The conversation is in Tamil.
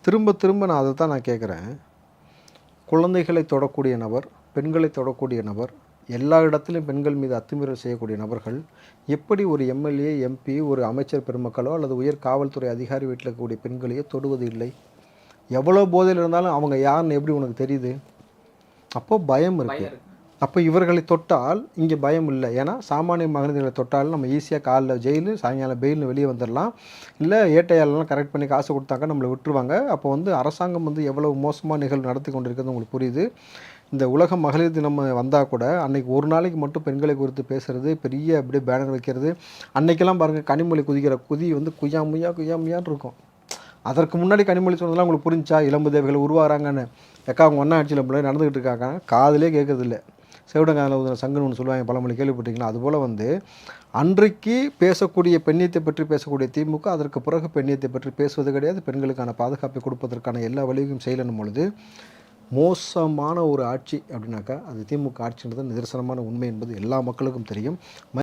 திரும்ப திரும்ப நான் அதை தான் நான் கேட்குறேன். குழந்தைகளை தொடக்கூடிய நபர், பெண்களை தொடக்கூடிய நபர், எல்லா இடத்திலும் பெண்கள் மீது அத்துமீறல் செய்யக்கூடிய நபர்கள் எப்படி ஒரு எம்எல்ஏ, எம்பி, ஒரு அமைச்சர் பெருமக்களோ அல்லது உயர் காவல்துறை அதிகாரி வீட்டில் இருக்கக்கூடிய பெண்களையோ தொடுவது இல்லை? எவ்வளோ போதையில் இருந்தாலும் அவங்க யாருன்னு எப்படி உனக்கு தெரியுது? அப்போ பயம் இருக்குது. அப்போ இவர்களை தொட்டால் இங்கே பயம் இல்லை. ஏன்னா சாமானிய மனிதர்களை தொட்டாலும் நம்ம ஈஸியாக காலைல ஜெயிலு, சாயங்காலம் பெயில்னு வெளியே வந்துடலாம். இல்லை ஏட்டையாளெலாம் கரெக்ட் பண்ணி காசு கொடுத்தாக்க நம்மளை விட்டுருவாங்க. அப்போ வந்து அரசாங்கம் வந்து எவ்வளோ மோசமாக நிகழ்வு நடத்தி கொண்டிருக்கிறது உங்களுக்கு புரியுது. இந்த உலக மகளிர் தினம் வந்தால் கூட அன்றைக்கி ஒரு நாளைக்கு மட்டும் பெண்களை குறித்து பேசுகிறது, பெரிய அப்படியே பேனர் வைக்கிறது. அன்றைக்கெல்லாம் பாருங்கள், கனிமொழி குதிக்கிற குதி வந்து குயாமுயான்னு இருக்கும். அதற்கு முன்னாடி கனிமொழி சொன்னதெல்லாம் உங்களுக்கு புரிஞ்சா? இளம்பு தேவைகள் உருவாகிறாங்கன்னு. எக்கா அவங்க ஒன்றா ஆட்சியில் பிள்ளை நடந்துக்கிட்டு இருக்காங்க, காதிலே கேட்குறது இல்லை. செவிடங்காதில் ஊதுன சங்குன்னு ஒன்று சொல்லுவாங்க, பழமொழி கேள்விப்பட்டீங்களா? அதுபோல் வந்து அன்றைக்கு பேசக்கூடிய பெண்ணியத்தை பற்றி பேசக்கூடிய திமுக அதற்கு பிறகு பெண்ணியத்தை பற்றி பேசுவது கிடையாது. பெண்களுக்கான பாதுகாப்பை கொடுப்பதற்கான எல்லா வழியும் செய்யணும் பொழுது மோசமான ஒரு ஆட்சி அப்படின்னாக்கா அது திமுக ஆட்சின்றது நிதர்சனமான உண்மை என்பது எல்லா மக்களுக்கும் தெரியும்.